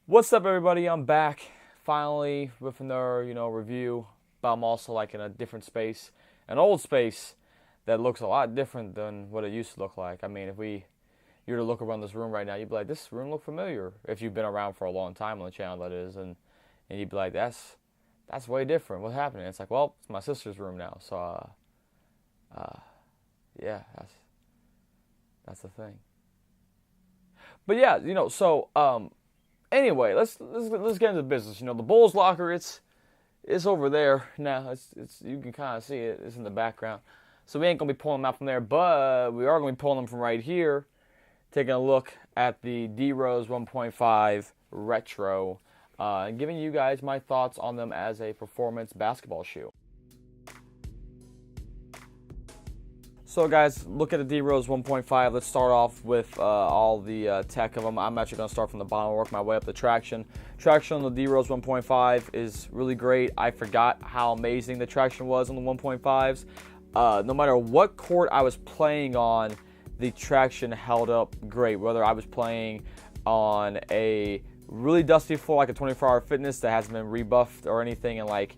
What's up, everybody? I'm back finally with another, review. But I'm also like in a different space, an old space that looks a lot different than what it used to look like. I mean, if you were to look around this room right now, you'd be like, "This room look familiar." If you've been around for a long time on the channel, that is, and you'd be like, "That's way different. What's happening?" It's like, well, it's my sister's room now. So, yeah, that's the thing. But yeah, anyway, let's get into business. The Bulls locker, it's over there now. It's you can kind of see it. It's in the background. So we ain't gonna be pulling them out from there, but we are gonna be pulling them from right here. Taking a look at the DRose 1.5 retro, and giving you guys my thoughts on them as a performance basketball shoe. So guys, look at the DRose 1.5. Let's start off with all the tech of them. I'm actually going to start from the bottom and work my way up the traction. Traction on the DRose 1.5 is really great. I forgot how amazing the traction was on the 1.5s. No matter what court I was playing on, the traction held up great. Whether I was playing on a really dusty floor like a 24-hour fitness that hasn't been rebuffed or anything in like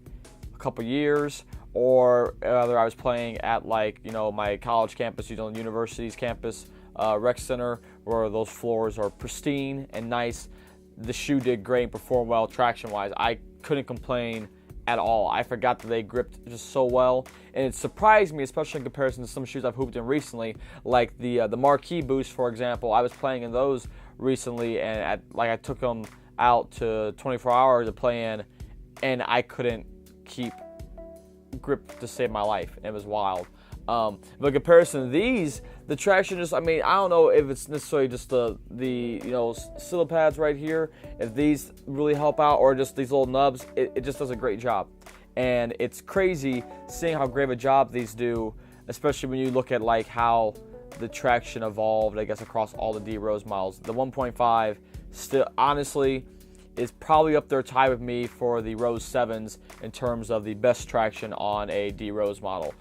a couple years, or whether I was playing at my college campus, university's campus, rec center, where those floors are pristine and nice. The shoe did great and performed well traction-wise. I couldn't complain at all. I forgot that they gripped just so well, and it surprised me, especially in comparison to some shoes I've hooped in recently, like the Marquee Boost, for example. I was playing in those recently, and I took them out to 24 hours to play in, and I couldn't keep grip to save my life. It was wild. But in comparison to these, the traction I don't know if it's necessarily just the silica pads right here, if these really help out, or just these little nubs. It just does a great job. And it's crazy seeing how great of a job these do, especially when you look at how the traction evolved, I guess, across all the DRose models. The 1.5 still, honestly, is probably up there tied with me for the Rose 7s in terms of the best traction on a DRose model.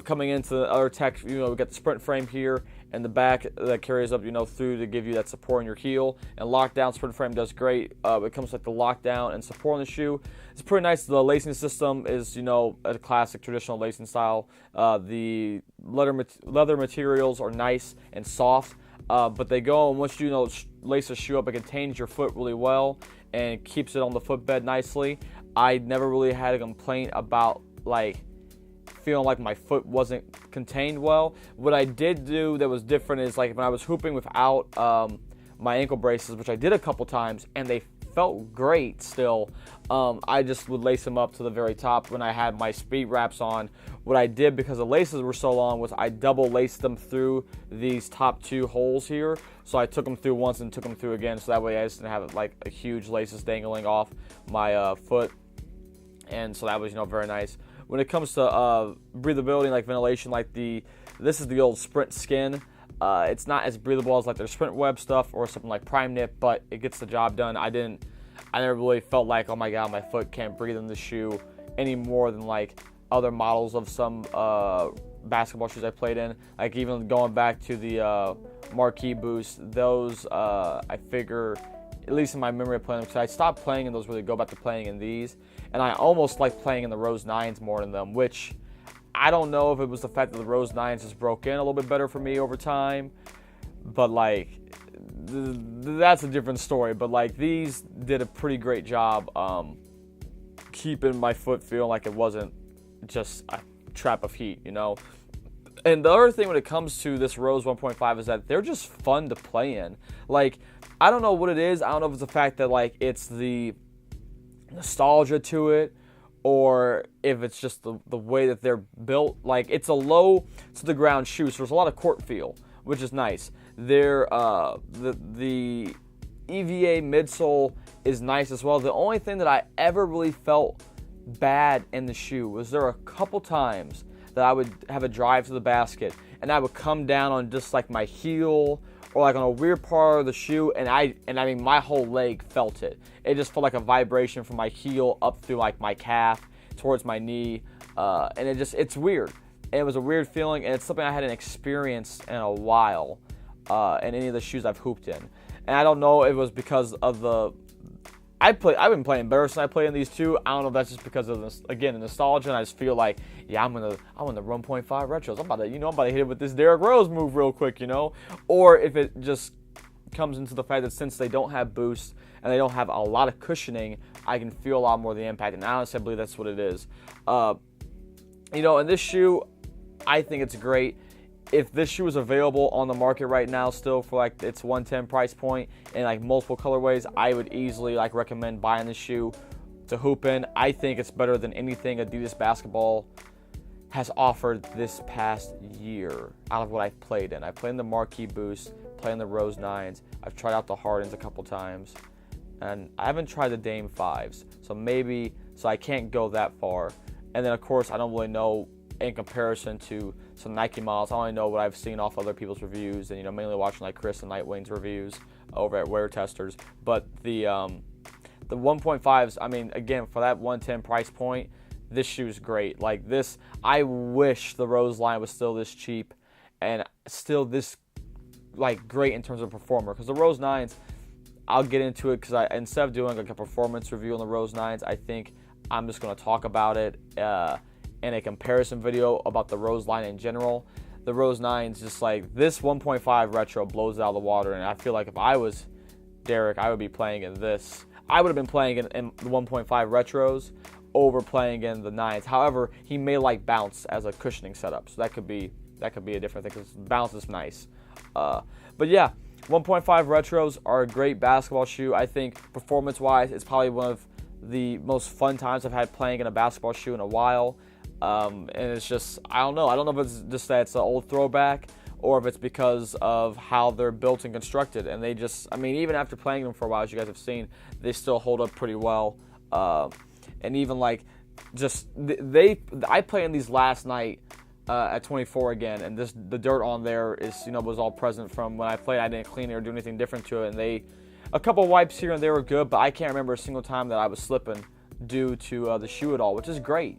Coming into the other tech, we got the sprint frame here and the back that carries up, through to give you that support in your heel. And lockdown sprint frame does great. It comes with the lockdown and support on the shoe. It's pretty nice. The lacing system is, a classic traditional lacing style. The leather materials are nice and soft. But they go, and once you lace a shoe up, it contains your foot really well and keeps it on the footbed nicely. I never really had a complaint about feeling like my foot wasn't contained well. What I did do that was different is when I was hooping without my ankle braces, which I did a couple times, and they felt great still. I just would lace them up to the very top when I had my speed wraps on. What I did, because the laces were so long, was I double laced them through these top two holes here. So I took them through once and took them through again, so that way I just didn't have a huge laces dangling off my foot. And so that was very nice. When it comes to breathability and ventilation, this is the old Sprint skin. It's not as breathable as their Sprint Web stuff or something like Prime Knit, but it gets the job done. I never really felt like, oh my god, my foot can't breathe in the shoe any more than other models of some basketball shoes I played in. Even going back to the Marquee Boost, those I figure, at least in my memory of playing them, because I stopped playing in those, really go back to playing in these, and I almost like playing in the Rose 9s more than them, which I don't know if it was the fact that the Rose 9s just broke in a little bit better for me over time, but that's a different story. But these did a pretty great job keeping my foot feeling like it wasn't just a trap of heat, And the other thing when it comes to this Rose 1.5 is that they're just fun to play in. I don't know what it is. I don't know if it's the fact that it's the nostalgia to it, or if it's just the way that they're built. It's a low to the ground shoe, so there's a lot of court feel, which is nice. The EVA midsole is nice as well. The only thing that I ever really felt bad in the shoe was there were a couple times that I would have a drive to the basket and I would come down on just my heel or on a weird part of the shoe, and my whole leg felt it. It just felt like a vibration from my heel up through my calf towards my knee, and it's weird. And it was a weird feeling, and it's something I hadn't experienced in a while in any of the shoes I've hooped in. And I don't know if it was because of I've been playing better since I played in these two. I don't know if that's just because of this, again, the nostalgia, and I just feel like, yeah, I'm in the 1.5 retros. I'm about to hit it with this Derrick Rose move real quick, or if it just comes into the fact that since they don't have boost and they don't have a lot of cushioning, I can feel a lot more of the impact, and honestly, I believe that's what it is. And this shoe, I think it's great. If this shoe is available on the market right now still for like its 110 price point and like multiple colorways, I would easily like recommend buying this shoe to hoop in. I think it's better than anything Adidas basketball has offered this past year out of what I've played in. I played in the Marquee Boost, played in the Rose 9s. I've tried out the Hardens a couple times, and I haven't tried the Dame 5s. So I can't go that far. And then of course I don't really know in comparison to some Nike models. I only know what I've seen off other people's reviews, and mainly watching like Chris and Nightwing's reviews over at Wear Testers. But the 1.5s, I mean, again, for that 110 price point, this shoe's great. Like this, I wish the Rose line was still this cheap and still this like great in terms of performer. Because the Rose 9s, I'll get into it because instead of doing like a performance review on the Rose 9s, I think I'm just going to talk about it in a comparison video about the Rose line in general. The Rose 9's just like, this 1.5 retro blows it out of the water, and I feel like if I was Derrick, I would be playing in this. I would have been playing in the 1.5 retros over playing in the 9s. However, he may like bounce as a cushioning setup, so that could be a different thing because bounce is nice. But yeah, 1.5 retros are a great basketball shoe. I think performance-wise, it's probably one of the most fun times I've had playing in a basketball shoe in a while. And it's just, I don't know if it's just that it's an old throwback or if it's because of how they're built and constructed. And they just, I mean, even after playing them for a while, as you guys have seen, they still hold up pretty well. And even like, just, I played in these last night at 24 again, and the dirt on there is, was all present from when I played. I didn't clean it or do anything different to it. And a couple wipes here and there were good, but I can't remember a single time that I was slipping due to the shoe at all, which is great.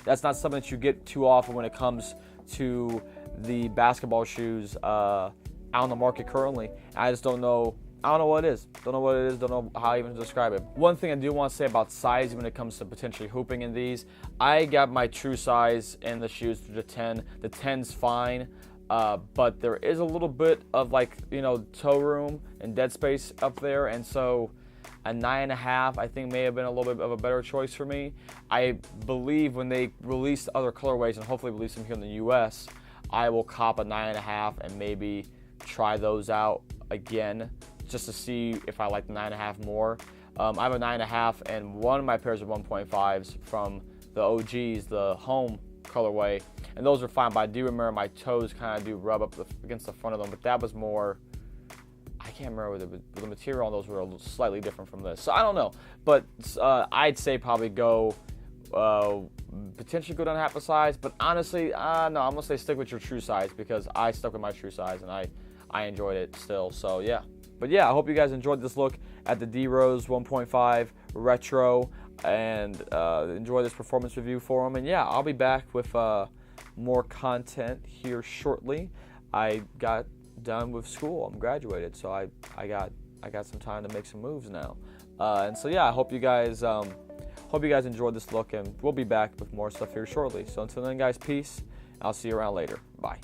That's not something that you get too often when it comes to the basketball shoes out on the market currently. I just don't know. I don't know what it is. Don't know how I even describe it. One thing I do want to say about size when it comes to potentially hooping in these, I got my true size in the shoes to the 10. The 10's fine, but there is a little bit of toe room and dead space up there, and so a 9.5 I think may have been a little bit of a better choice for me. I believe when they release other colorways and hopefully release them here in the US, I will cop a 9.5 and maybe try those out again just to see if I like the 9.5 more. I have a 9.5 and one of my pairs of 1.5s from the OGs, the home colorway, and those are fine, but I do remember my toes kind of do rub up against the front of them, but that was more, I can't remember the material on those were a little slightly different from this, so I don't know, but I'd say probably go potentially go down half a size, but honestly, no, I'm gonna say stick with your true size because I stuck with my true size and I enjoyed it still, so yeah. But yeah, I hope you guys enjoyed this look at the DRose 1.5 retro and enjoy this performance review for them. And yeah, I'll be back with more content here shortly. I got done with school. I'm graduated, so I got some time to make some moves now. And so yeah, I hope you guys enjoyed this look, and we'll be back with more stuff here shortly. So until then, guys, peace. I'll see you around later. Bye.